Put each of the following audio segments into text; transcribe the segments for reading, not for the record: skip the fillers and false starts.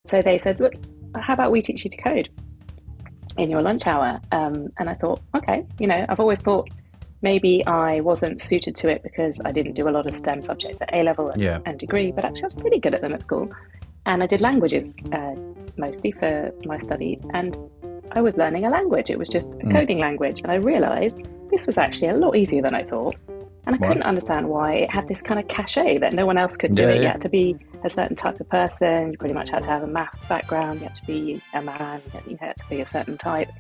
So they said, look, how about we teach you to code in your lunch hour? And I thought, okay, I've always thought maybe I wasn't suited to it because I didn't do a lot of STEM subjects at A level Yeah. and degree, but actually I was pretty good at them at school. And I did languages mostly for my studies. And I was learning a language. It was just a coding language. And I realized this was actually a lot easier than I thought. And I couldn't understand why it had this kind of cachet that no one else could do it. You had to be a certain type of person. You pretty much had to have a maths background. You had to be a man. You had to be a certain type.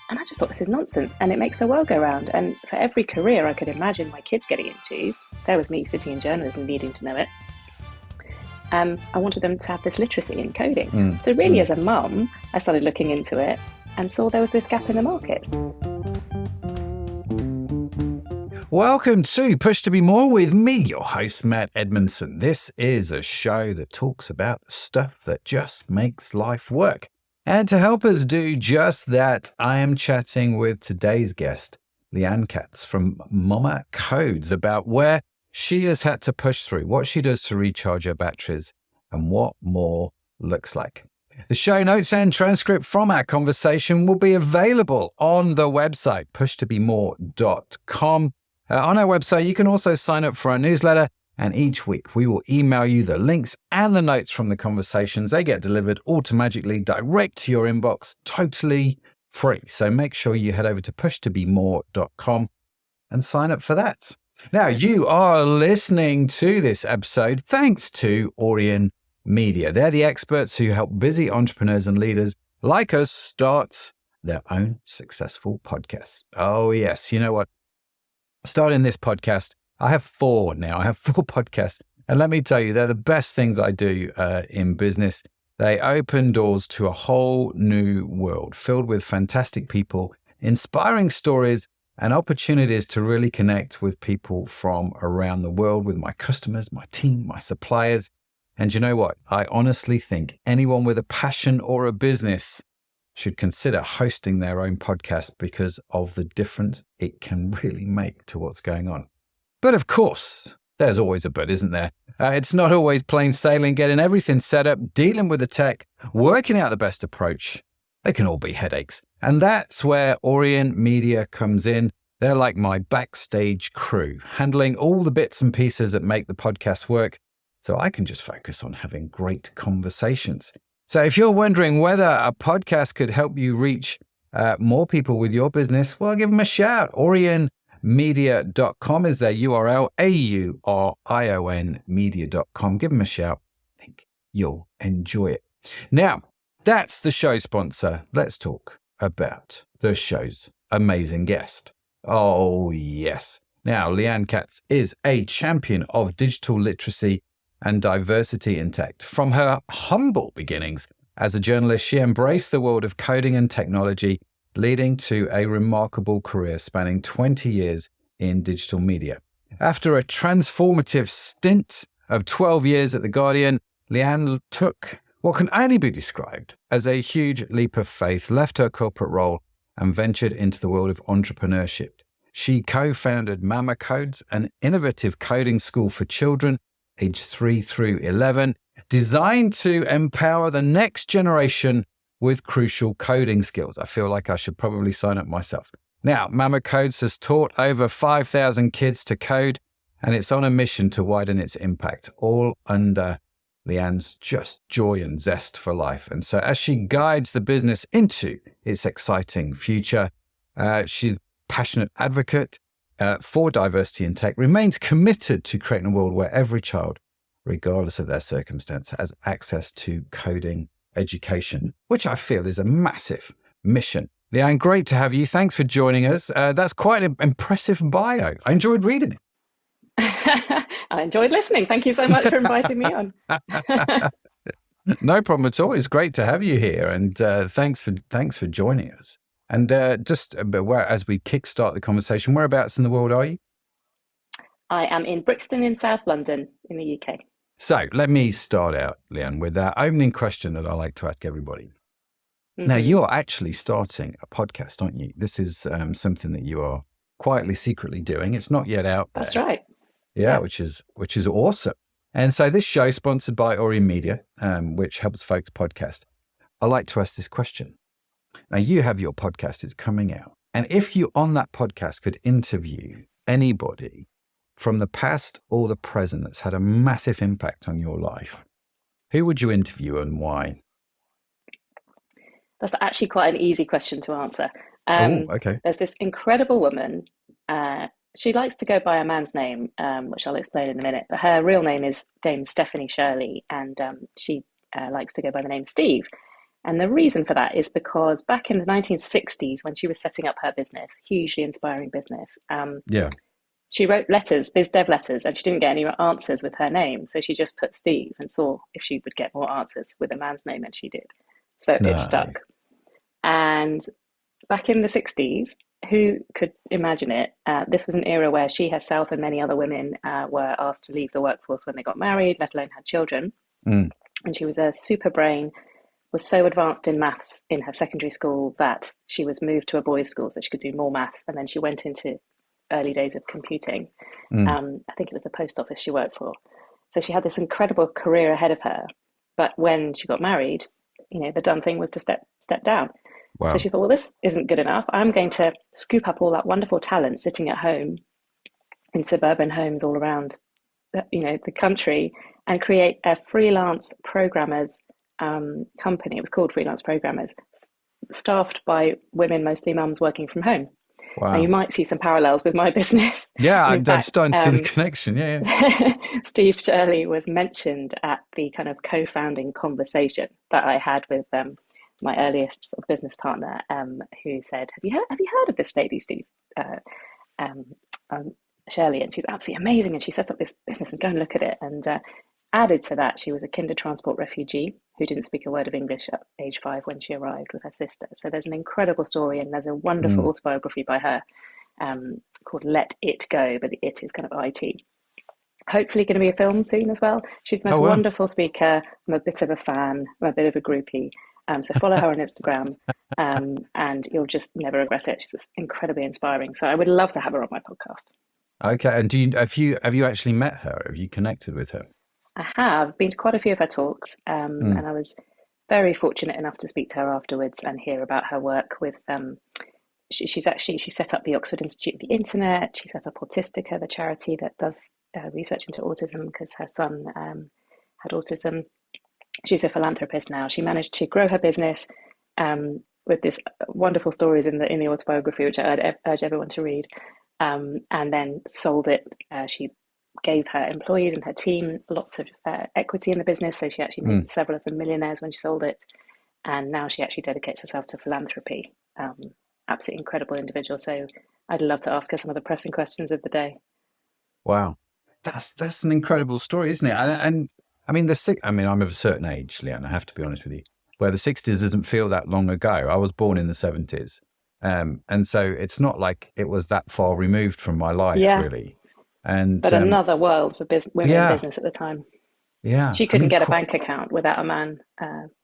And I just thought, this is nonsense. And it makes the world go round. And for every career I could imagine my kids getting into, there was me sitting in journalism needing to know it. I wanted them to have this literacy in coding. So really, as a mum, I started looking into it and saw there was this gap in the market. Welcome to Push to Be More with me, your host, Matt Edmondson. This is a show that talks about stuff that just makes life work. And to help us do just that, I am chatting with today's guest, Liane Katz from Mama Codes, about where she has had to push through, what she does to recharge her batteries, and what more looks like. The show notes and transcript from our conversation will be available on the website, pushtobemore.com. On our website, you can also sign up for our newsletter, and each week we will email you the links and the notes from the conversations. They get delivered automatically direct to your inbox, totally free. So make sure you head over to pushtobemore.com and sign up for that. Now, you are listening to this episode thanks to Liane Media. They're the experts who help busy entrepreneurs and leaders like us start their own successful podcasts. Oh, yes. You know what? Starting this podcast, I have four now. I have four podcasts. And let me tell you, they're the best things I do in business. They open doors to a whole new world filled with fantastic people, inspiring stories, and opportunities to really connect with people from around the world, with my customers, my team, my suppliers. And you know what? I honestly think anyone with a passion or a business should consider hosting their own podcast because of the difference it can really make to what's going on. But of course, there's always a but, isn't there? It's not always plain sailing, getting everything set up, dealing with the tech, working out the best approach. They can all be headaches. And that's where Liane Media comes in. They're like my backstage crew, handling all the bits and pieces that make the podcast work, so I can just focus on having great conversations. So if you're wondering whether a podcast could help you reach more people with your business, well, give them a shout. AurienMedia.com is their URL, AURION media.com. Give them a shout. I think you'll enjoy it. Now, that's the show sponsor. Let's talk about the show's amazing guest. Oh, yes. Now, Liane Katz is a champion of digital literacy and diversity in tech. From her humble beginnings as a journalist, she embraced the world of coding and technology, leading to a remarkable career spanning 20 years in digital media. After a transformative stint of 12 years at The Guardian, Liane took what can only be described as a huge leap of faith, left her corporate role, and ventured into the world of entrepreneurship. She co-founded Mama Codes, an innovative coding school for children aged 3 through 11, designed to empower the next generation with crucial coding skills. I feel like I should probably sign up myself. Now, Mama Codes has taught over 5,000 kids to code, and it's on a mission to widen its impact, all under Liane's just joy and zest for life. And so as she guides the business into its exciting future, she's a passionate advocate for diversity in tech, remains committed to creating a world where every child, regardless of their circumstance, has access to coding education, which I feel is a massive mission. Liane, great to have you. Thanks for joining us. That's quite an impressive bio. I enjoyed reading it. I enjoyed listening. Thank you so much for inviting me on. No problem at all. It's great to have you here, and thanks for joining us. And just as we kickstart the conversation, whereabouts in the world are you? I am in Brixton in South London in the UK. So let me start out, Liane, with that opening question that I like to ask everybody. Mm-hmm. Now, you're actually starting a podcast, aren't you? This is something that you are quietly, secretly doing. It's not yet out there. That's right. Yeah, which is awesome. And so this show is sponsored by Ori Media, which helps folks podcast. I like to ask this question. Now, you have your podcast, it's coming out. And if you on that podcast could interview anybody from the past or the present that's had a massive impact on your life, who would you interview and why? That's actually quite an easy question to answer. Okay. There's this incredible woman. She likes to go by a man's name, which I'll explain in a minute. But her real name is Dame Stephanie Shirley, and she likes to go by the name Steve. And the reason for that is because back in the 1960s, when she was setting up her business, hugely inspiring business, she wrote letters, biz dev letters, and she didn't get any answers with her name. So she just put Steve and saw if she would get more answers with a man's name, and she did. So it stuck. And back in the 60s, who could imagine it? This was an era where she herself and many other women were asked to leave the workforce when they got married, let alone had children. And she was a super brain, was so advanced in maths in her secondary school that she was moved to a boys' school so she could do more maths. And then she went into early days of computing. I think it was the post office she worked for. So she had this incredible career ahead of her. But when she got married, the done thing was to step down. Wow. So she thought, well, this isn't good enough. I'm going to scoop up all that wonderful talent sitting at home in suburban homes all around, the country, and create a freelance programmers company. It was called Freelance Programmers, staffed by women, mostly mums working from home. Wow. Now, you might see some parallels with my business. Yeah, I'm starting to see the connection. Yeah. Steve Shirley was mentioned at the kind of co-founding conversation that I had with my earliest business partner, who said, "Have you heard of this lady, Steve Shirley? And she's absolutely amazing. And she sets up this business, and go and look at it." And added to that, she was a kinder transport refugee who didn't speak a word of English at age 5 when she arrived with her sister. So there's an incredible story, and there's a wonderful autobiography by her called Let It Go, but the it is kind of IT. Hopefully going to be a film soon as well. She's the most wonderful speaker. I'm a bit of a fan. I'm a bit of a groupie. So follow her on Instagram, and you'll just never regret it. She's just incredibly inspiring. So I would love to have her on my podcast. Okay. And have you actually met her? Have you connected with her? I have been to quite a few of her talks, and I was very fortunate enough to speak to her afterwards and hear about her work with. She set up the Oxford Institute of the Internet. She set up Autistica, the charity that does research into autism because her son had autism. She's a philanthropist now. She managed to grow her business with this wonderful stories in the autobiography, which I urge everyone to read, and then sold it. She gave her employees and her team lots of equity in the business. So she actually made several of them millionaires when she sold it. And now she actually dedicates herself to philanthropy. Absolutely incredible individual. So I'd love to ask her some of the pressing questions of the day. Wow. That's an incredible story, isn't it? And I mean, I'm of a certain age, Liane, I have to be honest with you, where the 60s doesn't feel that long ago. I was born in the 70s. And so it's not like it was that far removed from my life, really. But another world for women in business at the time. Yeah. She couldn't get a bank account without a man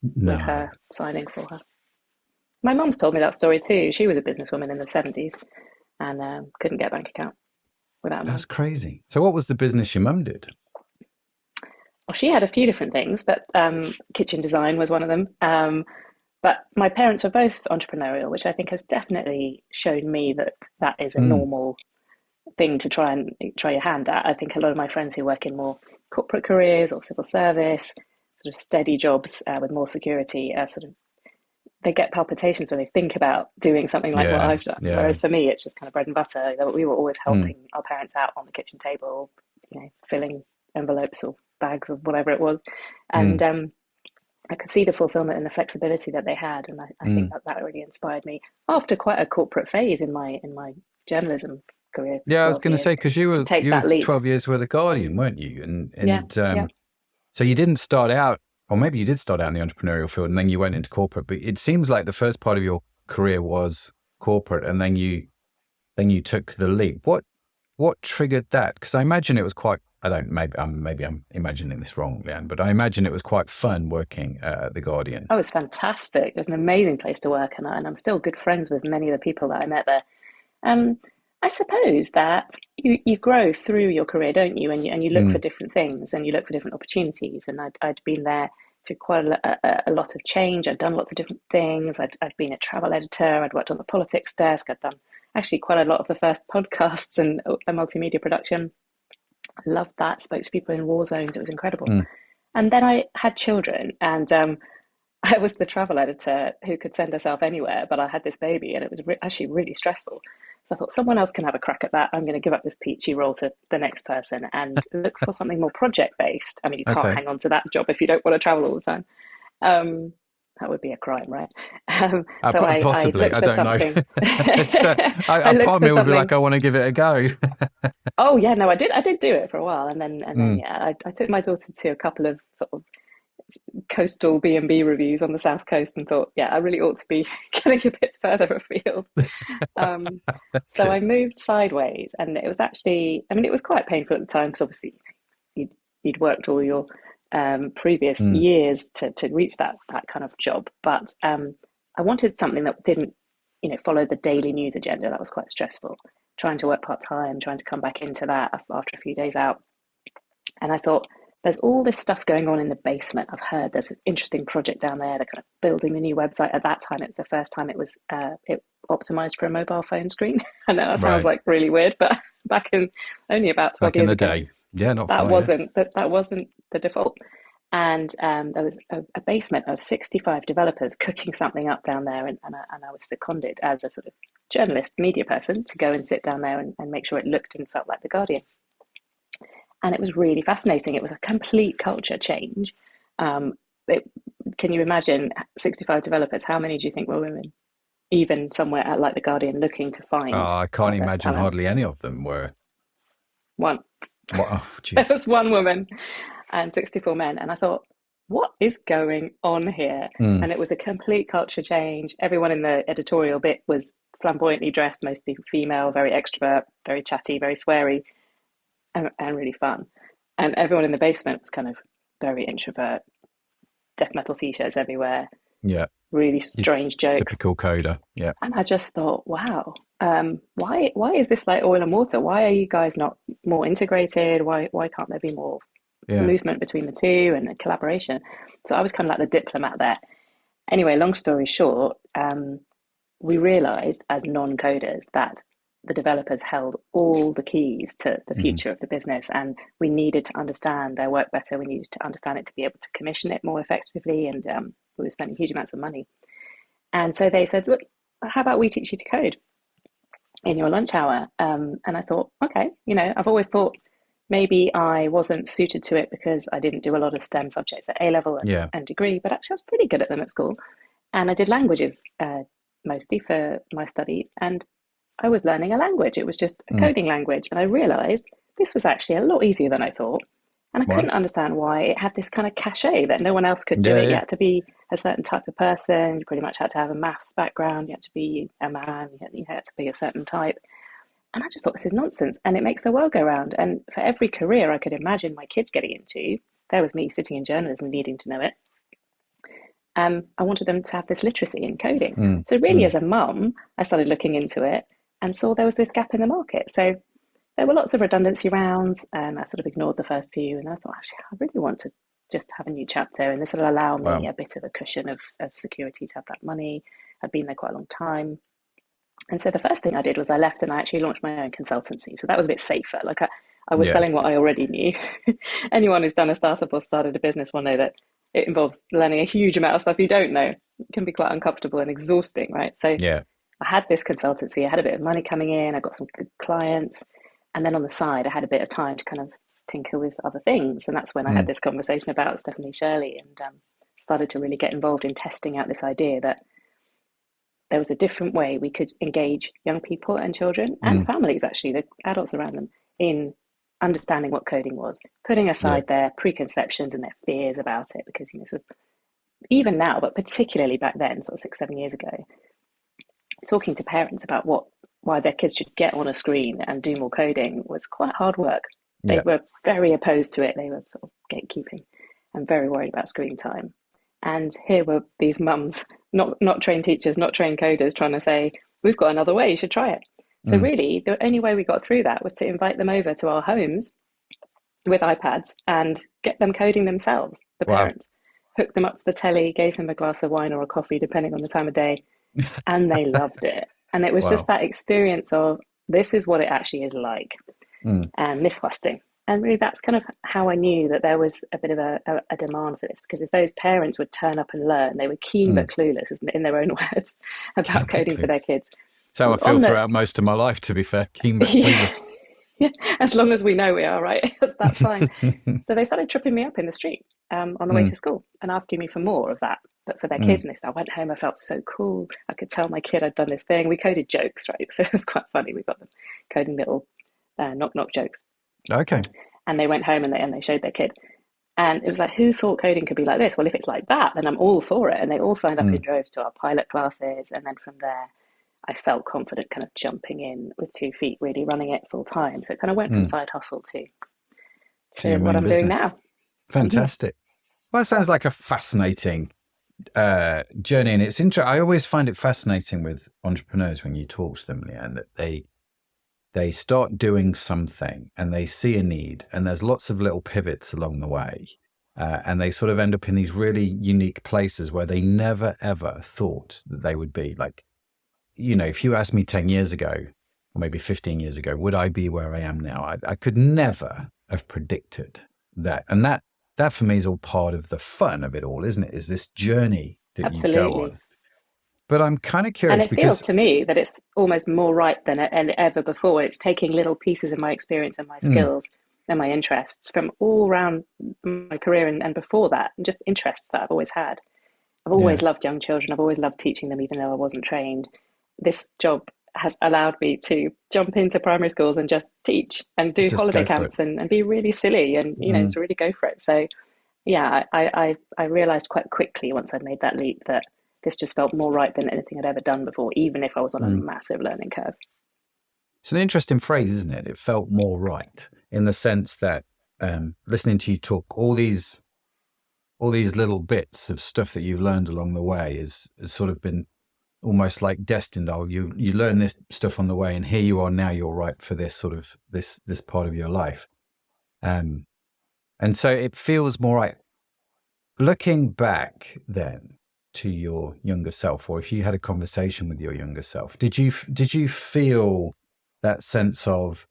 with her signing for her. My mum's told me that story too. She was a businesswoman in the 70s and couldn't get a bank account without a man. That's crazy. So what was the business your mum did? Well, she had a few different things, but kitchen design was one of them. But my parents were both entrepreneurial, which I think has definitely shown me that is a normal thing to try your hand at. I think a lot of my friends who work in more corporate careers or civil service, sort of steady jobs with more security, they get palpitations when they think about doing something like what I've done. Yeah. Whereas for me, it's just kind of bread and butter. We were always helping our parents out on the kitchen table, filling envelopes or bags or whatever it was. And I could see the fulfillment and the flexibility that they had. And I think that really inspired me after quite a corporate phase in my journalism career. Yeah, I was going to say, because you were 12 years with The Guardian, weren't you? And so you didn't start out, or maybe you did start out in the entrepreneurial field and then you went into corporate, but it seems like the first part of your career was corporate and then you took the leap. What triggered that? Because I imagine it was quite, maybe I'm imagining this wrong, Liane, but I imagine it was quite fun working at The Guardian. Oh, it was fantastic. It was an amazing place to work, and I'm still good friends with many of the people that I met there. I suppose that, you grow through your career, don't you? And you look for different things and you look for different opportunities. And I'd been there through quite a lot of change. I'd done lots of different things. I'd been a travel editor. I'd worked on the politics desk. I'd done actually quite a lot of the first podcasts and a multimedia production. I loved that. Spoke to people in war zones. It was incredible. Mm. And then I had children, and I was the travel editor who could send herself anywhere, but I had this baby, and it was actually really stressful. So I thought someone else can have a crack at that. I'm going to give up this peachy role to the next person and look for something more project based. I mean, you can't Okay. hang on to that job if you don't want to travel all the time. Um, that would be a crime, right? So I Possibly. looked I for don't know. something. A I looked part of for me would be something. like, I want to give it a go. Oh yeah, no, I did do it for a while, and then Mm. yeah, I took my daughter to a couple of sort of coastal B&B reviews on the south coast and thought, yeah, I really ought to be getting a bit further afield. Um, so Good. I moved sideways, and it was actually, I mean, it was quite painful at the time because obviously you'd, you'd worked all your previous Mm. years to reach that kind of job, but I wanted something that didn't, follow the daily news agenda. That was quite stressful. Trying to work part time, trying to come back into that after a few days out, and I thought, there's all this stuff going on in the basement. I've heard there's an interesting project down there. They're kind of building the new website. At that time, it was the first time it optimized for a mobile phone screen. I know that sounds Right. like really weird, but back in only about 12 Back in years the ago, day. Yeah, not that far, yeah. wasn't the default. And there was a basement of 65 developers cooking something up down there, and I was seconded as a sort of journalist, media person to go and sit down there and make sure it looked and felt like the Guardian. And it was really fascinating. It was a complete culture change. Um, it, can you imagine 65 developers? How many do you think were women? Even somewhere at like the Guardian looking to find I can't diverse imagine talent. hardly any of them were. One. What? Oh, There jeez. was one woman and 64 men. And I thought, what is going on here? Mm. And it was a complete culture change. Everyone in the editorial bit was flamboyantly dressed, mostly female, very extrovert, very chatty, very sweary, and really fun. And everyone in the basement was kind of very introvert, death metal t-shirts everywhere, Yeah. really Your strange jokes. typical coder. Yeah. And I just thought, wow, why is this like oil and water? Why are you guys not more integrated? Why can't there be more Yeah. movement between the two and collaboration? So I was kind of like the diplomat there. Anyway, long story short, we realized as non-coders that the developers held all the keys to the Hmm. future of the business, and we needed to understand their work better. We needed to understand it to be able to commission it more effectively, and we were spending huge amounts of money. And so they said, look, how about we teach you to code in your lunch hour? And I thought, okay, I've always thought maybe I wasn't suited to it because I didn't do a lot of STEM subjects at A level Yeah. and degree, but actually I was pretty good at them at school. And I did languages mostly for my studies. And I was learning a language. It was just a Mm. coding language. And I realized this was actually a lot easier than I thought. And I Right. couldn't understand why it had this kind of cachet that no one else could do Yeah. it. You Yeah. had to be a certain type of person. You pretty much had to have a maths background. You had to be a man. You had to be a certain type. And I just thought, this is nonsense. And it makes the world go round. And for every career I could imagine my kids getting into, there was me sitting in journalism needing to know it. I wanted them to have this literacy in coding. Mm. So really, Mm. as a mum, I started looking into it and saw there was this gap in the market. So there were lots of redundancy rounds, and I sort of ignored the first few. And I thought, actually, I really want to just have a new chapter, and this will allow me Wow. a bit of a cushion of security to have that money. I'd been there quite a long time. And so the first thing I did was I left and I actually launched my own consultancy. So that was a bit safer. Like I was Yeah. selling what I already knew. Anyone who's done a startup or started a business will know that it involves learning a huge amount of stuff you don't know. It can be quite uncomfortable and exhausting, right? So Yeah. I had this consultancy, I had a bit of money coming in, I got some good clients. And then on the side, I had a bit of time to kind of tinker with other things. And that's when I had Mm. this conversation about Stephanie Shirley and started to really get involved in testing out this idea that there was a different way we could engage young people and children and Mm. families, actually, the adults around them, in understanding what coding was, putting Yeah. aside their preconceptions and their fears about it. Because, sort of, even now, but particularly back then, sort of 6, 7 years ago, talking to parents about why their kids should get on a screen and do more coding was quite hard work. They Yeah. were very opposed to it. They were sort of gatekeeping and very worried about screen time. And here were these mums, not trained teachers, not trained coders, trying to say, we've got another way, you should try it. So really, the only way we got through that was to invite them over to our homes with iPads and get them coding themselves, the Wow. parents. Hooked them up to the telly, gave them a glass of wine or a coffee, depending on the time of day, and they loved it. And it was just Wow. that experience of this is what it actually is like, Mm. and myth busting. And really, that's kind of how I knew that there was a bit of a demand for this, because if those parents would turn up and learn, they were keen but Mm. clueless, in their own words, about Keen but coding for their clueless. kids. That's how I feel On the throughout most of my life, to be fair. Keen but yeah, clueless. yeah, as long as we know we are, right, that's fine. So they started tripping me up in the street on the way Mm. to school and asking me for more of that, but for their kids. Mm. And I went home, I felt so cool. I could tell my kid I'd done this thing. We coded jokes, right? So it was quite funny. We got them coding little knock knock jokes. Okay. And they went home and they showed their kid. And it was like, who thought coding could be like this? Well, if it's like that, then I'm all for it. And they all signed up in Mm. droves to our pilot classes. And then from there, I felt confident kind of jumping in with 2 feet, really running it full time. So it kind of went from Mm. side hustle To your to what main I'm doing business. now. Fantastic. Well, that sounds like a fascinating journey. And it's interesting. I always find it fascinating with entrepreneurs when you talk to them, Liane, that they start doing something and they see a need, and there's lots of little pivots along the way. And they sort of end up in these really unique places where they never, ever thought that they would be. Like, if you asked me 10 years ago, or maybe 15 years ago, would I be where I am now? I could never have predicted that. And that for me is all part of the fun of it all, isn't it? Is this journey that you go Absolutely. on. But I'm kind of And curious it feels because, to me that it's almost more right than ever before. It's taking little pieces of my experience and my mm, skills and my interests from all around my career and before that, and just interests that I've always had. I've yeah, always loved young children. I've always loved teaching them, even though I wasn't trained. This job has allowed me to jump into primary schools and just teach and do just holiday go for it. camps and be really silly and, Mm, to really go for it. So, yeah, I realized quite quickly once I'd made that leap that this just felt more right than anything I'd ever done before, even if I was on a mm. massive learning curve. It's an interesting phrase, isn't it? It felt more right in the sense that listening to you talk, all these little bits of stuff that you've learned along the way has sort of been almost like destined. Oh, you learn this stuff on the way, and here you are now. You're right for this sort of this part of your life, and so it feels more right. Looking back then to your younger self, or if you had a conversation with your younger self, did you feel that sense of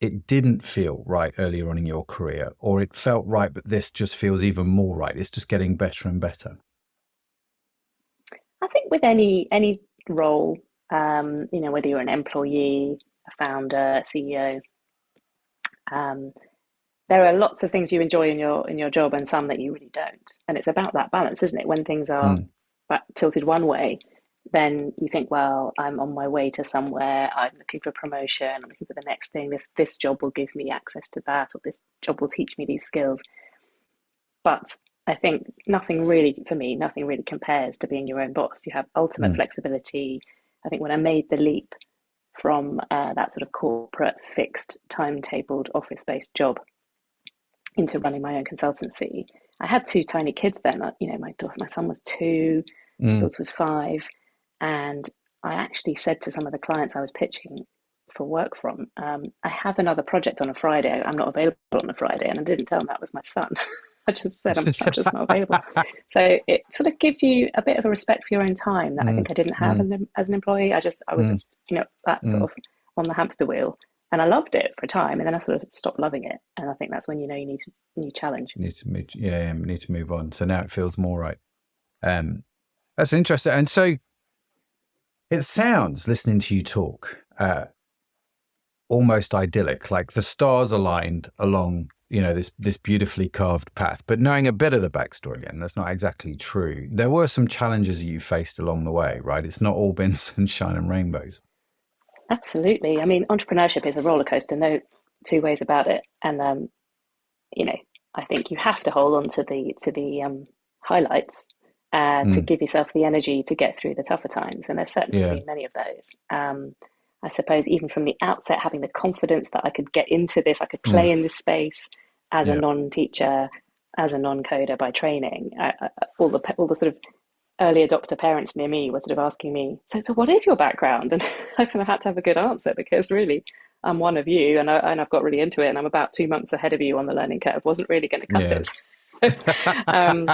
it didn't feel right earlier on in your career, or it felt right, but this just feels even more right? It's just getting better and better. I think with any role, whether you're an employee, a founder, a CEO, um, there are lots of things you enjoy in your job and some that you really don't. And it's about that balance, isn't it? When things are Mm, tilted one way, then you think, well, I'm on my way to somewhere. I'm looking for promotion. I'm looking for the next thing. This job will give me access to that, or this job will teach me these skills. But I think nothing really, for me, nothing really compares to being your own boss. You have ultimate mm, flexibility. I think when I made the leap from that sort of corporate, fixed, timetabled, office-based job into running my own consultancy, I had two tiny kids then. My son was 2, my mm. daughter was 5, and I actually said to some of the clients I was pitching for work from, I have another project on a Friday. I'm not available on a Friday, and I didn't tell them that was my son. I just said I'm just not available. So it sort of gives you a bit of a respect for your own time that I Mm, think I didn't have mm, as an employee. I was mm, just that sort mm. of on the hamster wheel, and I loved it for a time, and then I sort of stopped loving it. And I think that's when you need a new challenge. Need to move, yeah, we need to move on. So now it feels more right. Um, that's interesting. And so it sounds, listening to you talk, almost idyllic, like the stars aligned along, this beautifully carved path. But knowing a bit of the backstory, and that's not exactly true. There were some challenges you faced along the way, right? It's not all been sunshine and rainbows. Absolutely. I mean, entrepreneurship is a roller coaster, no two ways about it. And you know, I think you have to hold on to the highlights to Mm, give yourself the energy to get through the tougher times. And there's certainly yeah. been many of those. I suppose even from the outset, having the confidence that I could get into this, I could play Mm, in this space as a yeah. non-teacher, as a non-coder by training. All the sort of early adopter parents near me were sort of asking me, so what is your background? And I kind of had to have a good answer because really I'm one of you, and I've got really into it, and I'm about 2 months ahead of you on the learning curve. Wasn't really going to cut Yeah. it. um,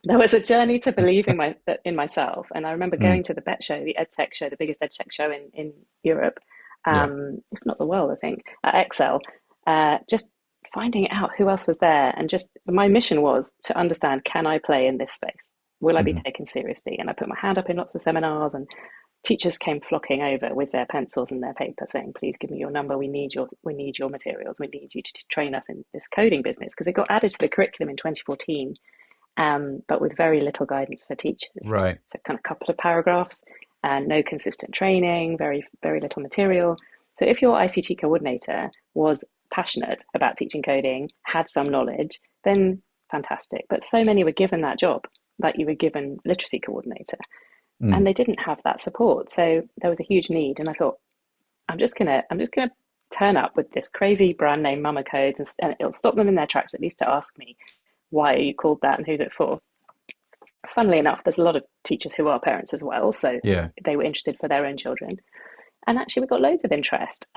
there was a journey to believing in myself, and I remember Mm. going to the BET show, the EdTech show, the biggest EdTech show in Europe, Yeah. if not the world, I think, at Excel. Just finding out who else was there, and just my mission was to understand: can I play in this space? Will I be Mhm. taken seriously? And I put my hand up in lots of seminars, and teachers came flocking over with their pencils and their paper, saying, "Please give me your number. We need your materials. We need you to train us in this coding business," because it got added to the curriculum in 2014, but with very little guidance for teachers. Right. So, kind of a couple of paragraphs, and no consistent training, very little material. So, if your ICT coordinator was passionate about teaching coding, had some knowledge, then fantastic. But so many were given that job, like you were given literacy coordinator, and Mm. they didn't have that support. So there was a huge need, and I thought, I'm just gonna turn up with this crazy brand name mama codes, and it'll stop them in their tracks at least to ask me, why are you called that and who's it for? Funnily enough, there's a lot of teachers who are parents as well, so Yeah. they were interested for their own children, and actually we got loads of interest.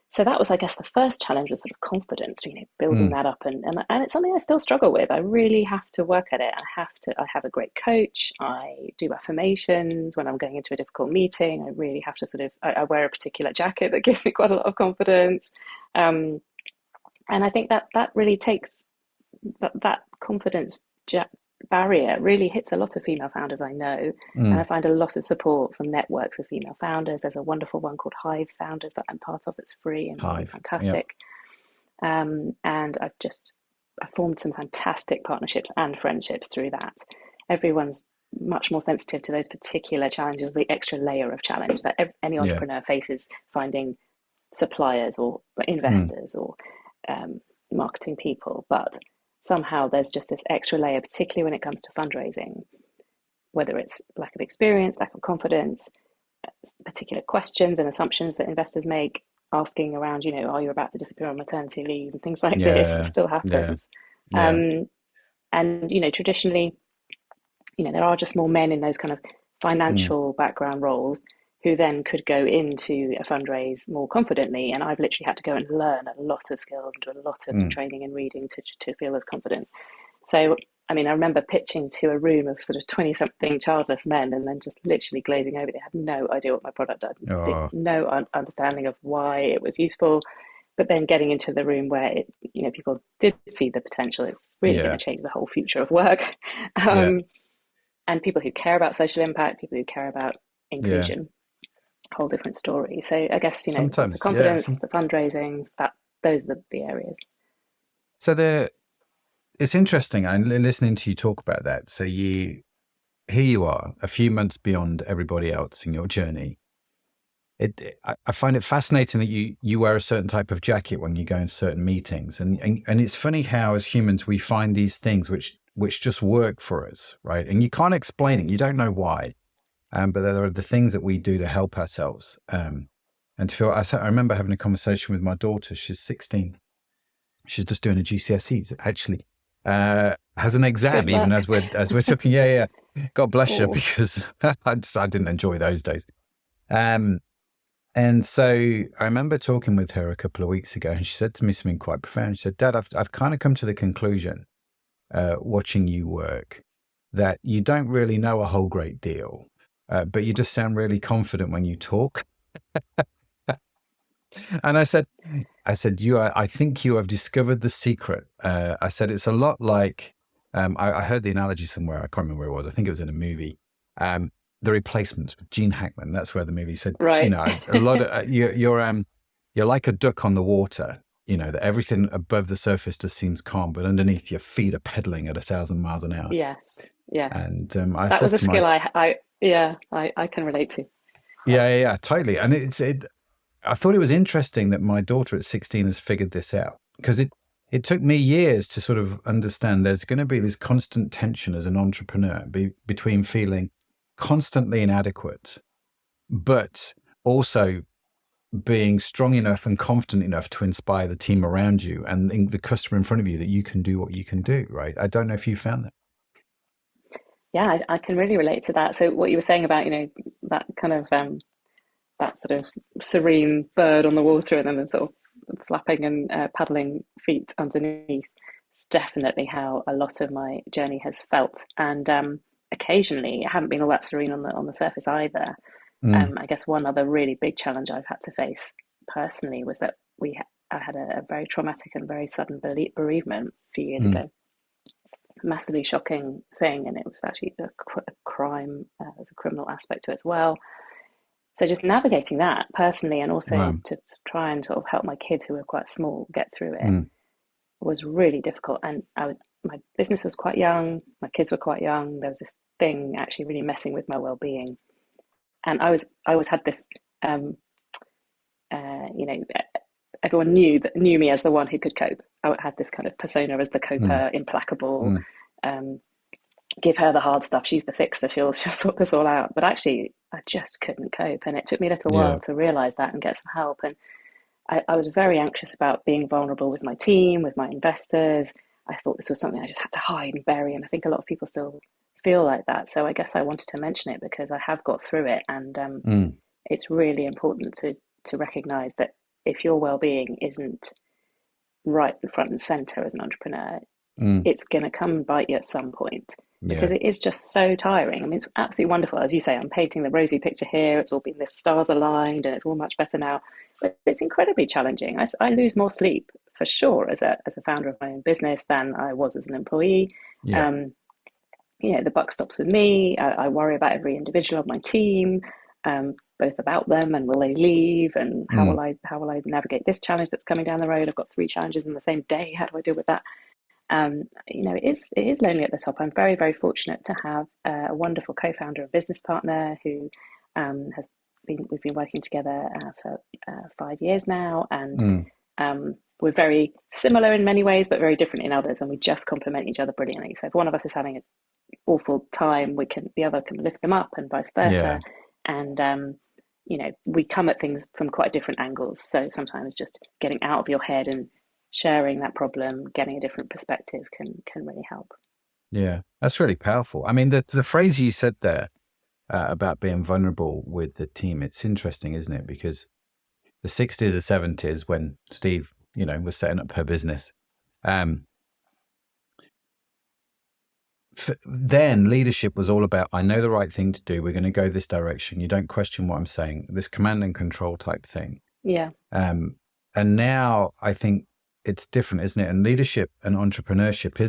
So that was, I guess, the first challenge was sort of confidence, building Mm. that up, and it's something I still struggle with. I really have to work at it. I have a great coach. I do affirmations when I'm going into a difficult meeting. I really have to I wear a particular jacket that gives me quite a lot of confidence, um, and I think that really takes that confidence barrier really hits a lot of female founders I know, and I Mm. find a lot of support from networks of female founders. There's a wonderful one called Hive Founders that I'm part of that's free and really Hive. Yep. fantastic. And I formed some fantastic partnerships and friendships through that. Everyone's much more sensitive to those particular challenges, the extra layer of challenge that any Yeah. entrepreneur faces, finding suppliers or Mm. investors or marketing people. But somehow there's just this extra layer, particularly when it comes to fundraising, whether it's lack of experience, lack of confidence, particular questions and assumptions that investors make, asking around, are you about to disappear on maternity leave and things like this. It Yeah. still Yeah. happens. Yeah. And traditionally, there are just more men in those kind of Mm. financial background roles who then could go into a fundraise more confidently. And I've literally had to go and learn a lot of skills and do a lot of Mm. training and reading to feel as confident. So, I mean, I remember pitching to a room of sort of 20 something childless men and then just literally glazing over. They had no idea what my product did, Oh. no understanding of why it was useful. But then getting into the room where people did see the potential, it's really going Yeah. to change the whole future of work. Yeah. And people who care about social impact, people who care about Yeah. inclusion, whole different story. So I guess, the Sometimes. Yeah. confidence, the fundraising, those are the areas. So it's interesting. I'm listening to you talk about that. So here you are, a few months beyond everybody else in your journey. I find it fascinating that you wear a certain type of jacket when you go in certain meetings, and it's funny how as humans we find these things which just work for us, right? And you can't explain it, you don't know why, but there are the things that we do to help ourselves, and to feel. I remember having a conversation with my daughter. She's 16. She's just doing a GCSEs actually. Has an exam Good even luck. as we're talking. Yeah. God bless her, Oh, because I didn't enjoy those days. And so I remember talking with her a couple of weeks ago, and she said to me something quite profound. She said, "Dad, I've kind of come to the conclusion, watching you work, that you don't really know a whole great deal, but you just sound really confident when you talk." And I said, I think you have discovered the secret. I said, it's a lot like, I heard the analogy somewhere. I can't remember where it was. I think it was in a movie. The Replacements with Gene Hackman. That's where the movie said, right. a lot of you're like a duck on the water. That everything above the surface just seems calm, but underneath your feet are pedaling at 1,000 miles an hour. Yes. Yes. And I That said was a to my, skill I can relate to. yeah, totally. And I thought it was interesting that my daughter at 16 has figured this out, because it took me years to sort of understand there's going to be this constant tension as an entrepreneur between feeling constantly inadequate, but also being strong enough and confident enough to inspire the team around you and the customer in front of you that you can do what you can do, right? I don't know if you found that. I can really relate to that. So what you were saying about, that kind of that sort of serene bird on the water and then the sort of flapping and paddling feet underneath. It's definitely how a lot of my journey has felt. And occasionally, it hadn't been all that serene on the surface either. Mm, I guess one other really big challenge I've had to face personally was that I had a very traumatic and very sudden bereavement a few years mm, ago. Massively shocking thing, and it was actually a crime. There's a criminal aspect to it as well. So just navigating that personally, and also wow. to try and sort of help my kids who were quite small get through it, Mm, was really difficult. And my business was quite young, my kids were quite young. There was this thing actually really messing with my well-being, and I always had this, um, you know, everyone knew me as the one who could cope. I had this kind of persona as the mm, coper, implacable. mm, Um, Give her the hard stuff. She's the fixer. She'll sort this all out. But actually, I just couldn't cope, and it took me a little yeah. while to realize that and get some help. And I was very anxious about being vulnerable with my team, with my investors. I thought this was something I just had to hide and bury, and I think a lot of people still feel like that. So I guess I wanted to mention it because I have got through it, and Mm, it's really important to recognize that if your well-being isn't right in front and center as an entrepreneur, mm, it's going to come and bite you at some point because yeah. it is just so tiring. I mean, it's absolutely wonderful. As you say, I'm painting the rosy picture here. It's all been this stars aligned and it's all much better now. But it's incredibly challenging. I lose more sleep for sure as a founder of my own business than I was as an employee. Yeah. Um, the buck stops with me. I worry about every individual of my team, both about them and will they leave and Mm, how will I navigate this challenge that's coming down the road. I've got 3 challenges in the same day. How do I deal with that? It is lonely at the top. I'm very, very fortunate to have a wonderful co-founder and business partner who has been. We've been working together for 5 years now, and mm, we're very similar in many ways, but very different in others. And we just complement each other brilliantly. So if one of us is having an awful time, the other can lift them up, and vice yeah. versa. And we come at things from quite different angles. So sometimes just getting out of your head and sharing that problem, getting a different perspective can really help. Yeah. That's really powerful. I mean, the phrase you said there about being vulnerable with the team, it's interesting, isn't it? Because the 60s or 70s, when Steve, was setting up her business, um, then leadership was all about, I know the right thing to do. We're going to go this direction. You don't question what I'm saying, this command and control type thing. Yeah. And now I think it's different, isn't it? And leadership and entrepreneurship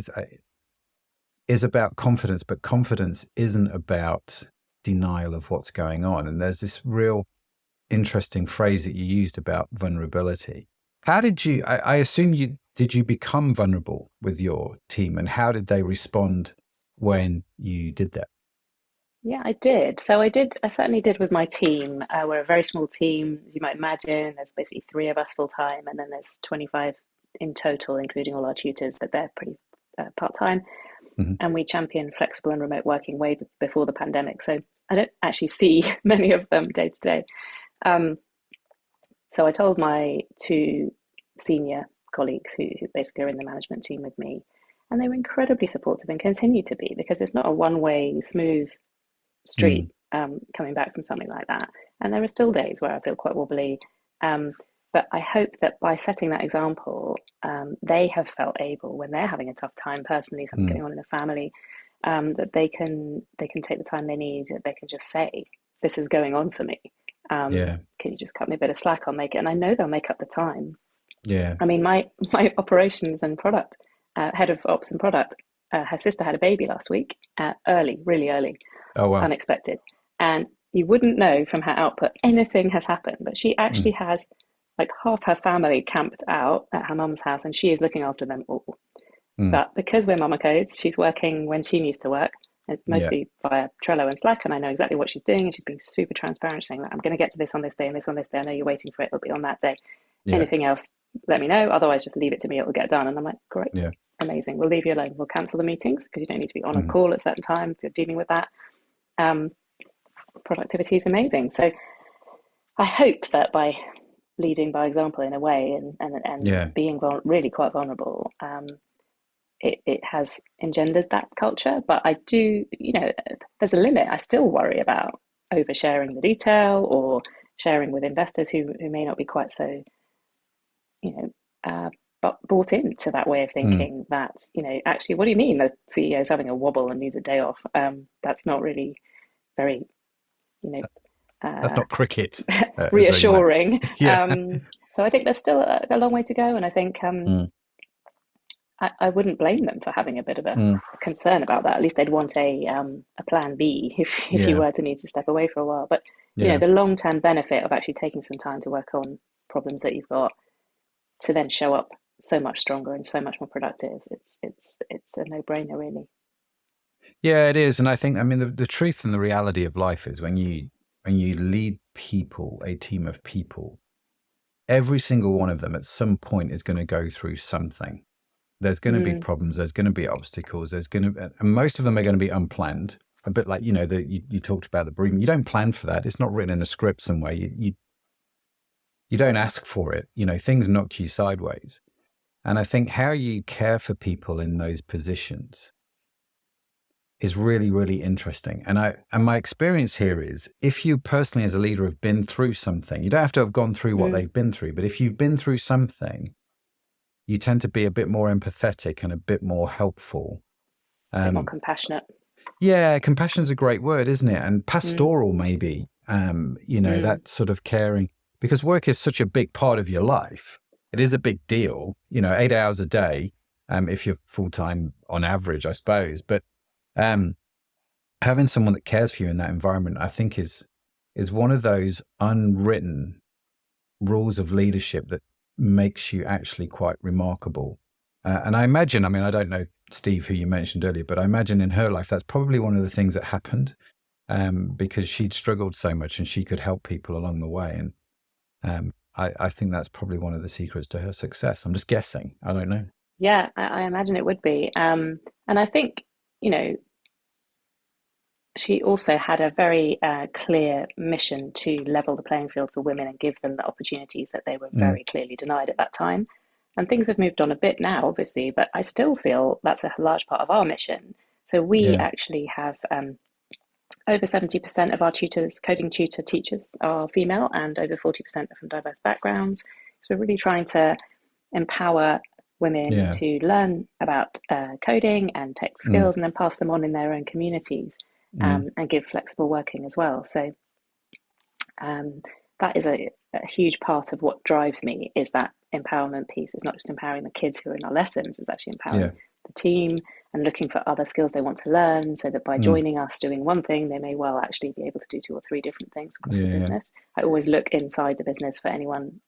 is about confidence, but confidence isn't about denial of what's going on. And there's this real interesting phrase that you used about vulnerability. How did you, I assume did you become vulnerable with your team, and how did they respond when you did that? Yeah, I did. So I certainly did with my team. We're a very small team, as you might imagine. There's basically three of us full time, and then there's 25 in total, including all our tutors, but they're pretty part time. Mm-hmm. And we champion flexible and remote working way before the pandemic. So I don't actually see many of them day to day. Um, so I told my two senior colleagues who basically are in the management team with me, and they were incredibly supportive and continue to be because it's not a one-way smooth street Mm, coming back from something like that. And there are still days where I feel quite wobbly. Um, but I hope that by setting that example, they have felt able when they're having a tough time personally, something mm, going on in the family, that they can take the time they need. They can just say, "This is going on for me. yeah, Can you just cut me a bit of slack? I'll make it." And I know they'll make up the time. yeah. I mean, my operations and product head of ops and product, her sister had a baby last week, early, really early, Oh, wow. unexpected. And you wouldn't know from her output anything has happened, but she actually Mm, has like half her family camped out at her mum's house and she is looking after them all. mm, But because we're mama codes, she's working when she needs to work. It's yeah, mostly via Trello and Slack, and I know exactly what she's doing. And she's being super transparent, saying that I'm going to get to this on this day and this on this day. I know you're waiting for it; it'll be on that day. yeah, Anything else, let me know. Otherwise, just leave it to me; it will get done. And I'm like, great, yeah. amazing. We'll leave you alone. We'll cancel the meetings because you don't need to be on a Mm, call at a certain time if you're dealing with that. Um, Productivity is amazing. So I hope that by leading by example in a way and yeah, being really quite vulnerable, it has engendered that culture. But I do, there's a limit. I still worry about oversharing the detail or sharing with investors who may not be quite so, you know, but bought into that way of thinking that, actually, what do you mean the CEO is having a wobble and needs a day off? That's not really very, you know, That's not cricket, as though you might. reassuring. Yeah. So I think there's still a long way to go. And I think I wouldn't blame them for having a bit of a concern about that. At least they'd want a plan B if you were to need to step away for a while. But, the long-term benefit of actually taking some time to work on problems that you've got to then show up so much stronger and so much more productive. It's a no-brainer, really. Yeah, it is. And I think, the truth and the reality of life is when you lead people, a team of people, every single one of them at some point is going to go through something. There's going to be problems. There's going to be obstacles. And most of them are going to be unplanned. A bit like, you talked about the bereavement. You don't plan for that. It's not written in a script somewhere. You don't ask for it. Things knock you sideways. And I think how you care for people in those positions is really, really interesting. And my experience here is, if you personally as a leader have been through something, you don't have to have gone through what they've been through, but if you've been through something, you tend to be a bit more empathetic and a bit more helpful. A bit more compassionate. Yeah, compassion's a great word, isn't it? And pastoral, maybe, that sort of caring, because work is such a big part of your life. It is a big deal, 8 hours a day, if you're full-time on average, I suppose. But having someone that cares for you in that environment, I think is one of those unwritten rules of leadership that makes you actually quite remarkable. And I imagine, I don't know Steve, who you mentioned earlier, but I imagine in her life, that's probably one of the things that happened because she'd struggled so much and she could help people along the way. And I think that's probably one of the secrets to her success. I'm just guessing. I don't know. Yeah, I imagine it would be. And I think, she also had a very clear mission to level the playing field for women and give them the opportunities that they were very clearly denied at that time. And things have moved on a bit now, obviously, but I still feel that's a large part of our mission. So we actually have over 70% of our tutors, coding tutor teachers, are female, and over 40% are from diverse backgrounds. So we're really trying to empower women to learn about coding and tech skills and then pass them on in their own communities. And give flexible working as well. So that is a huge part of what drives me, is that empowerment piece. It's not just empowering the kids who are in our lessons, it's actually empowering the team and looking for other skills they want to learn, so that by joining us doing one thing, they may well actually be able to do 2 or 3 different things across the business. I always look inside the business for anyone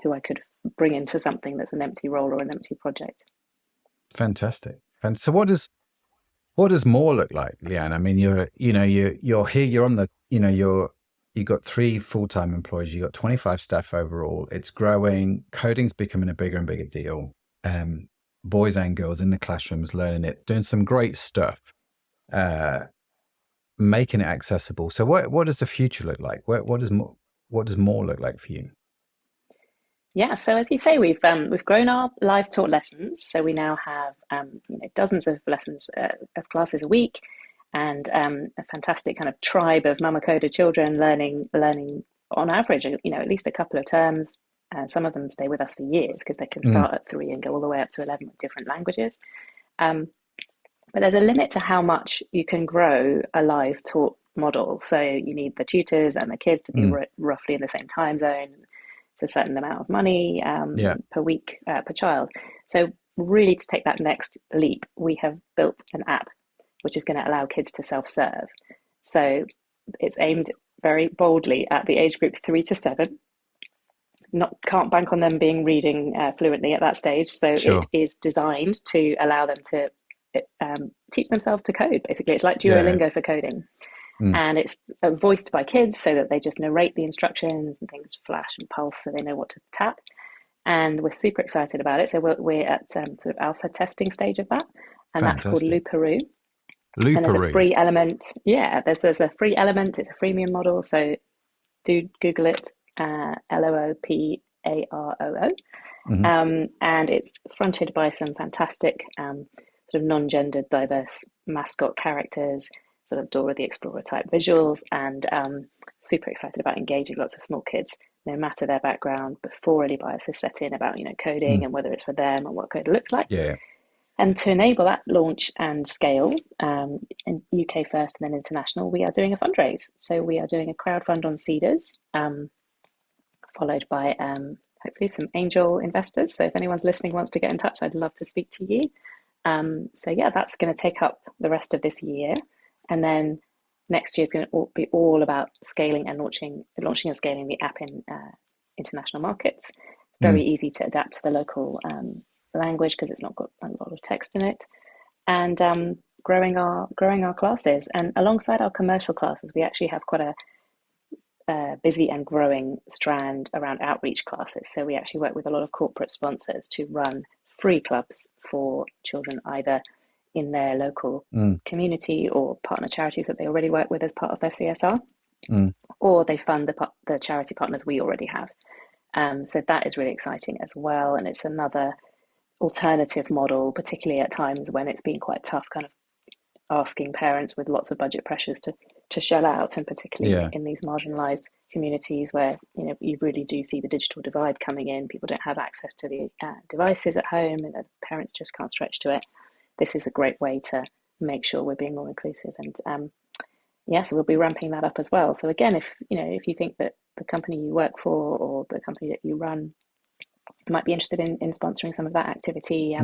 who I could bring into something that's an empty role or an empty project. Fantastic. And so what does more look like, Liane? You're here, you're on the, you've got 3 full-time employees, you've got 25 staff overall. It's growing. Coding's becoming a bigger and bigger deal. Boys and girls in the classrooms learning it, doing some great stuff, making it accessible. So what does the future look like? What does more look like for you? Yeah, so as you say, we've grown our live taught lessons. So we now have dozens of lessons of classes a week, and a fantastic kind of tribe of mama coder children learning on average, at least a couple of terms. Some of them stay with us for years because they can start at 3 and go all the way up to 11 with different languages. But there's a limit to how much you can grow a live taught model. So you need the tutors and the kids to be roughly in the same time zone. It's a certain amount of money per week per child. So really, to take that next leap, we have built an app which is going to allow kids to self-serve. So it's aimed very boldly at the age group 3 to 7. Can't bank on them being reading fluently at that stage. So it is designed to allow them to teach themselves to code. Basically, it's like Duolingo for coding. And it's voiced by kids so that they just narrate the instructions and things flash and pulse so they know what to tap. And we're super excited about it. So we're at sort of alpha testing stage of that. And that's called Looparoo. And there's a free element. Yeah, there's a free element. It's a freemium model. So do Google it, Looparoo. AROO. And it's fronted by some fantastic sort of non-gendered, diverse mascot characters, sort of Dora the Explorer type visuals, and super excited about engaging lots of small kids, no matter their background, before any bias is set in about, coding and whether it's for them and what code looks like. Yeah. And to enable that launch and scale, in UK first and then international, we are doing a fundraise. So we are doing a crowdfund on Seedrs, followed by hopefully some angel investors. So if anyone's listening wants to get in touch, I'd love to speak to you. So yeah, that's going to take up the rest of this year. And then next year is going to be all about scaling and launching and scaling the app in international markets. It's very easy to adapt to the local language because it's not got a lot of text in it. And growing our classes. And alongside our commercial classes, we actually have quite a busy and growing strand around outreach classes. So we actually work with a lot of corporate sponsors to run free clubs for children, either in their local community or partner charities that they already work with as part of their CSR, or they fund the charity partners we already have. So that is really exciting as well. And it's another alternative model, particularly at times when it's been quite tough, kind of asking parents with lots of budget pressures to shell out, and particularly in these marginalized communities where you really do see the digital divide coming in. People don't have access to the devices at home, and the parents just can't stretch to it. This is a great way to make sure we're being more inclusive, and so we'll be ramping that up as well. So again, if you think that the company you work for or the company that you run might be interested in sponsoring some of that activity,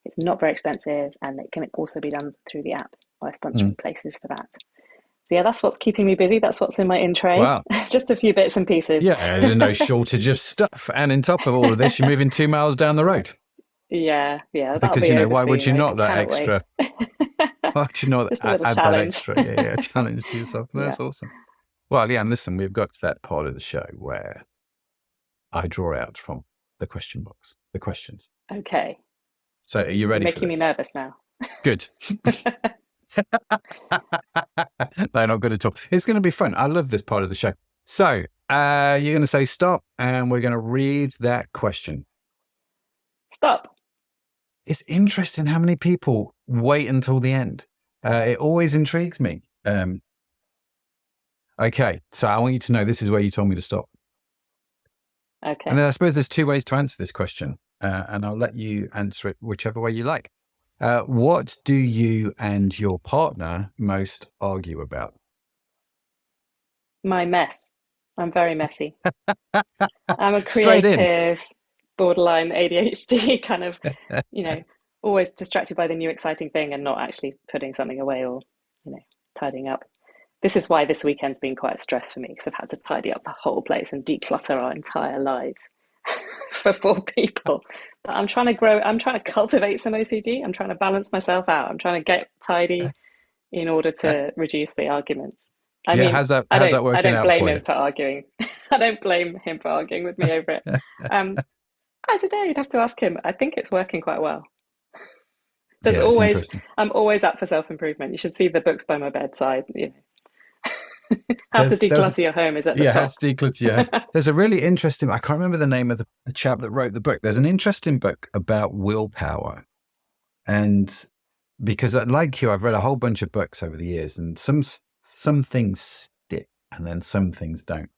it's not very expensive, and it can also be done through the app by sponsoring places for that. So yeah, that's what's keeping me busy. That's what's in my in tray. Wow. Just a few bits and pieces. Yeah, there's no shortage of stuff. And on top of all of this, you're moving 2 miles down the road. Yeah. Because, why would you not that extra? Why would you not add that extra? Yeah, challenge to yourself. That's awesome. Well, Liane, listen, we've got to that part of the show where I draw out from the question box, the questions. Okay. So are you ready for this? Making me nervous now. Good. They're not good at all. It's going to be fun. I love this part of the show. So you're going to say stop, and we're going to read that question. Stop. It's interesting how many people wait until the end. It always intrigues me. Okay, so I want you to know this is where you told me to stop. Okay. And then I suppose there's 2 ways to answer this question, and I'll let you answer it whichever way you like. What do you and your partner most argue about? My mess. I'm very messy. I'm a creative, borderline ADHD kind of, always distracted by the new exciting thing and not actually putting something away or, tidying up. This is why this weekend's been quite a stress for me, because I've had to tidy up the whole place and declutter our entire lives for 4 people. But I'm trying to cultivate some OCD. I'm trying to balance myself out. I'm trying to get tidy in order to reduce the arguments. How's that working out for you? I don't blame him for arguing. I don't blame him for arguing with me over it. I don't know. You'd have to ask him. I think it's working quite well. I'm always up for self-improvement. You should see the books by my bedside. How to declutter your home is at the top. How to declutter your home. There's a really interesting, I can't remember the name of the chap that wrote the book. There's an interesting book about willpower. And because like you, I've read a whole bunch of books over the years, and some things stick and then some things don't.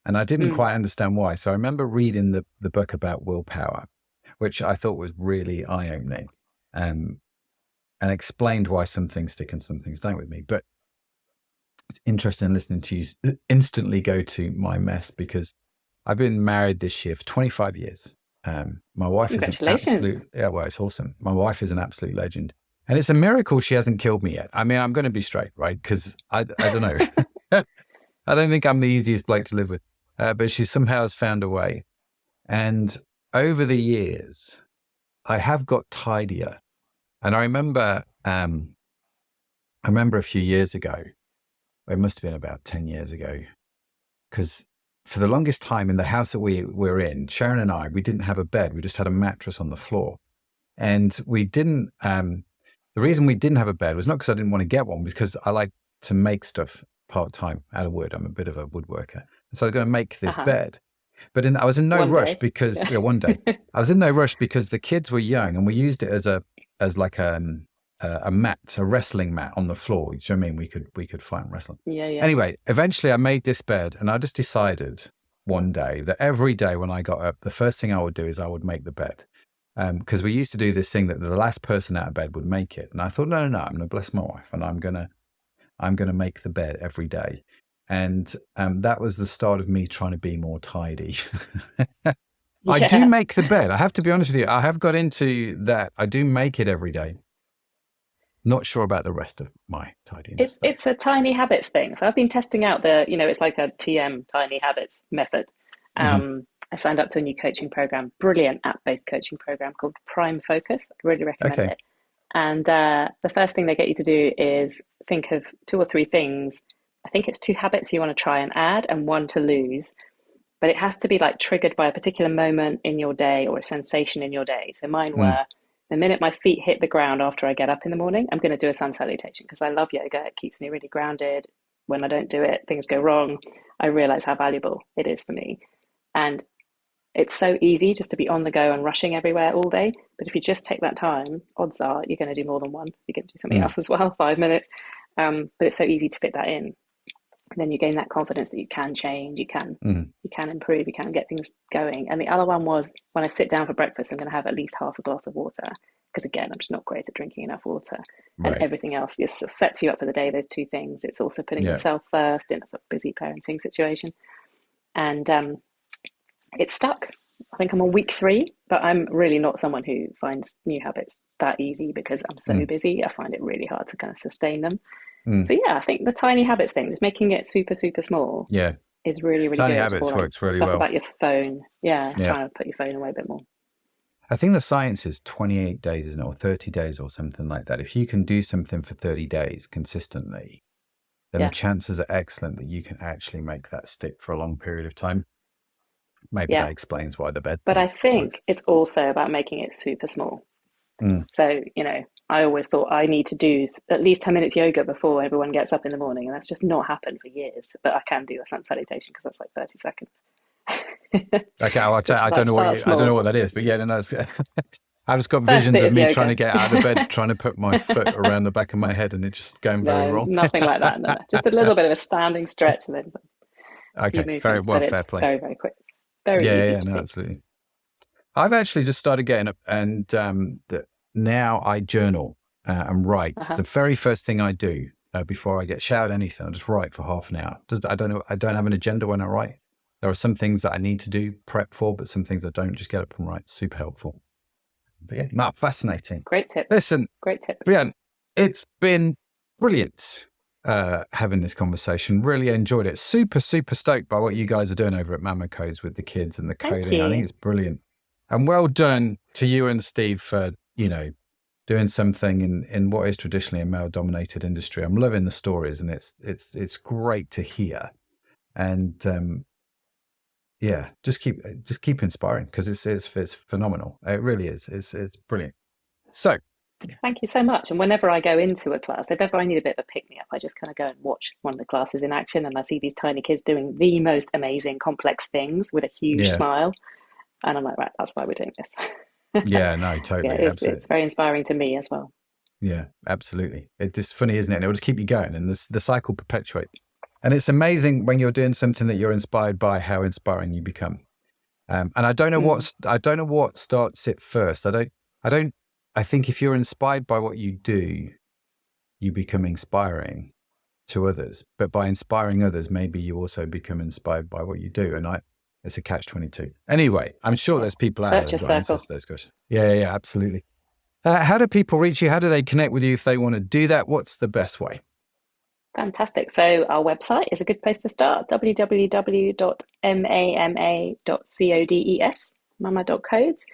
And I didn't quite understand why. So I remember reading the book about willpower, which I thought was really eye-opening, and explained why some things stick and some things don't with me. But it's interesting listening to you instantly go to my mess, because I've been married this year for 25 years. My wife is an absolute, it's awesome. My wife is an absolute legend. And it's a miracle she hasn't killed me yet. I mean, I'm going to be straight, right? Because I don't know. I don't think I'm the easiest bloke to live with. But she somehow has found a way. And over the years, I have got tidier. And I remember a few years ago, it must have been about 10 years ago, because for the longest time in the house that we were in, Sharon and I, we didn't have a bed. We just had a mattress on the floor. And we didn't, the reason we didn't have a bed was not because I didn't want to get one, because I like to make stuff part-time out of wood. I'm a bit of a woodworker. And so I was going to make this bed. But I was in no One rush day. because Yeah. one day I was in no rush because the kids were young and we used it as like a mat, a wrestling mat on the floor. Do you know what I mean? We could fight and wrestle. Yeah, yeah. Anyway, eventually I made this bed and I just decided one day that every day when I got up, the first thing I would do is I would make the bed. Because we used to do this thing that the last person out of bed would make it. And I thought, no, I'm going to bless my wife and I'm going to make the bed every day. And that was the start of me trying to be more tidy. I do make the bed. I have to be honest with you. I have got into that. I do make it every day. Not sure about the rest of my tidiness. It's a tiny habits thing. So I've been testing out it's like a TM tiny habits method. I signed up to a new coaching program, brilliant app-based coaching program called Prime Focus. I'd really recommend it. And the first thing they get you to do is think of 2 or 3 things. I think it's 2 habits you want to try and add and 1 to lose. But it has to be like triggered by a particular moment in your day or a sensation in your day. So mine were the minute my feet hit the ground after I get up in the morning, I'm going to do a sun salutation because I love yoga. It keeps me really grounded. When I don't do it, things go wrong. I realize how valuable it is for me. And it's so easy just to be on the go and rushing everywhere all day. But if you just take that time, odds are you're going to do more than one. You're going to do something else as well, 5 minutes. But it's so easy to fit that in. And then you gain that confidence that you can change, you can improve, you can get things going. And the other one was when I sit down for breakfast, I'm going to have at least half a glass of water. Because again, I'm just not great at drinking enough water. And everything else just sort of sets you up for the day, those 2 things. It's also putting yourself first in a sort of busy parenting situation. And it's stuck. I think I'm on week 3, but I'm really not someone who finds new habits that easy because I'm so busy. I find it really hard to kind of sustain them. So yeah, I think the tiny habits thing, just making it super, super small is really, really tiny good. Habits works really stuff well. About your phone. Trying to put your phone away a bit more. I think the science is 28 days, isn't it? Or 30 days or something like that. If you can do something for 30 days consistently, then the chances are excellent that you can actually make that stick for a long period of time. Maybe that explains why the bed. But I think it's also about making it super small. So, I always thought I need to do at least 10 minutes yoga before everyone gets up in the morning. And that's just not happened for years. But I can do a sun salutation because that's like 30 seconds. Okay, I don't know what that is, but no, I've just got visions of me trying to get out of bed, trying to put my foot around the back of my head and it just going very wrong. Nothing like that. No. Just a little bit of a standing stretch and then very well, fair play. Very, very quick. Very easy to do. Absolutely. I've actually just started getting up and now I journal and write. The very first thing I do before I get showered, anything, I just write for half an hour. I don't have an agenda when I write. There are some things that I need to do prep for, but some things I don't. Just get up and write. Super helpful. But fascinating. Great tip. Listen, great tip. It's been brilliant having this conversation. Really enjoyed it. Super, super stoked by what you guys are doing over at Mama Codes with the kids and the coding. I think it's brilliant. And well done to you and Steve for, doing something in what is traditionally a male-dominated industry. I'm loving the stories, and it's great to hear. And just keep inspiring because it's phenomenal. It really is. It's brilliant. So, thank you so much. And whenever I go into a class, if ever I need a bit of a pick-me-up, I just kind of go and watch one of the classes in action, and I see these tiny kids doing the most amazing, complex things with a huge smile. And I'm like, right, that's why we're doing this. Totally. Absolutely. It's very inspiring to me as well. Yeah, absolutely. It's just funny, isn't it? And it'll just keep you going and the cycle perpetuates. And it's amazing when you're doing something that you're inspired by, how inspiring you become. And I don't know what starts it first. I think if you're inspired by what you do, you become inspiring to others. But by inspiring others, maybe you also become inspired by what you do. And it's a catch-22. Anyway, I'm sure there's people out there that answers those questions. Yeah, absolutely. How do people reach you? How do they connect with you if they want to do that? What's the best way? Fantastic. So our website is a good place to start, www.mama.codes, mama.codes.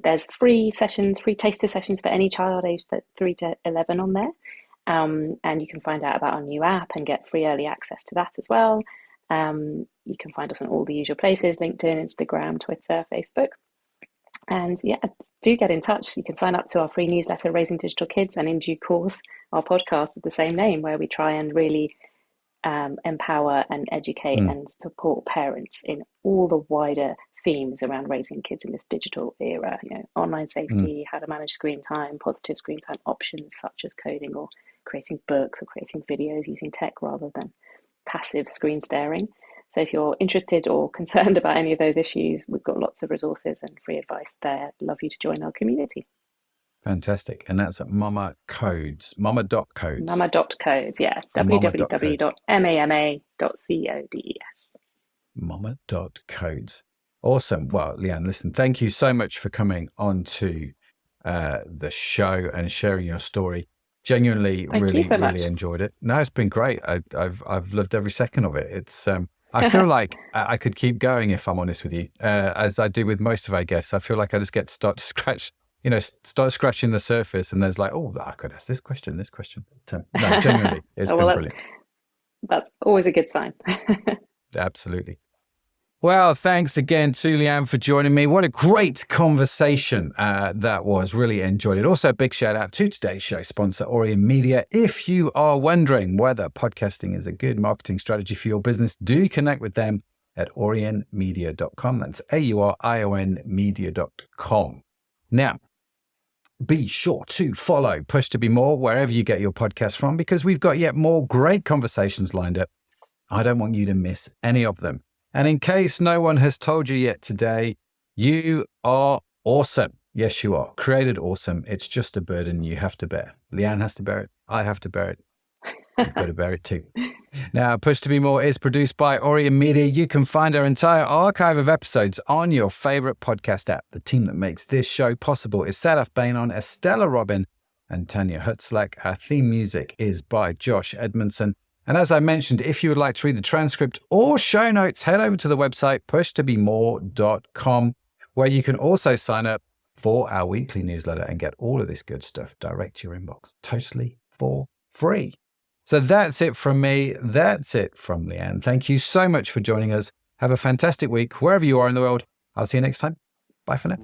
There's free taster sessions for any child aged 3 to 11 on there. And you can find out about our new app and get free early access to that as well. You can find us on all the usual places, LinkedIn, Instagram, Twitter, Facebook. And do get in touch. You can sign up to our free newsletter, Raising Digital Kids, and in due course, our podcast of the same name, where we try and really empower and educate and support parents in all the wider themes around raising kids in this digital era. Online safety, how to manage screen time, positive screen time options such as coding or creating books or creating videos using tech rather than passive screen staring. So if you're interested or concerned about any of those issues, we've got lots of resources and free advice there. Love you to join our community. Fantastic. And that's at mama.codes. Mama.codes, yeah. www.mama.codes. Mama.codes. Awesome. Well, Liane, listen, thank you so much for coming on to the show and sharing your story. Genuinely, really enjoyed it. No, it's been great. I've loved every second of it. It's I feel like I could keep going if I'm honest with you, as I do with most of our guests. I feel like I just start scratching the surface, and there's like, oh, I could ask this question. No, genuinely, it's been brilliant. That's always a good sign. Absolutely. Well, thanks again to Liane for joining me. What a great conversation that was. Really enjoyed it. Also, a big shout out to today's show sponsor, Aurion Media. If you are wondering whether podcasting is a good marketing strategy for your business, do connect with them at aurionmedia.com. That's AURION media.com. Now, be sure to follow Push to Be More wherever you get your podcast from, because we've got yet more great conversations lined up. I don't want you to miss any of them. And in case no one has told you yet today, you are awesome. Yes, you are. Created awesome. It's just a burden you have to bear. Liane has to bear it. I have to bear it. You've got to bear it too. Now, Push to Be More is produced by Aurion Media. You can find our entire archive of episodes on your favorite podcast app. The team that makes this show possible is Sadaf Bainon, Estella Robin, and Tanya Hutzlak. Our theme music is by Josh Edmondson. And as I mentioned, if you would like to read the transcript or show notes, head over to the website pushtobemore.com, where you can also sign up for our weekly newsletter and get all of this good stuff direct to your inbox, totally for free. So that's it from me. That's it from Liane. Thank you so much for joining us. Have a fantastic week wherever you are in the world. I'll see you next time. Bye for now.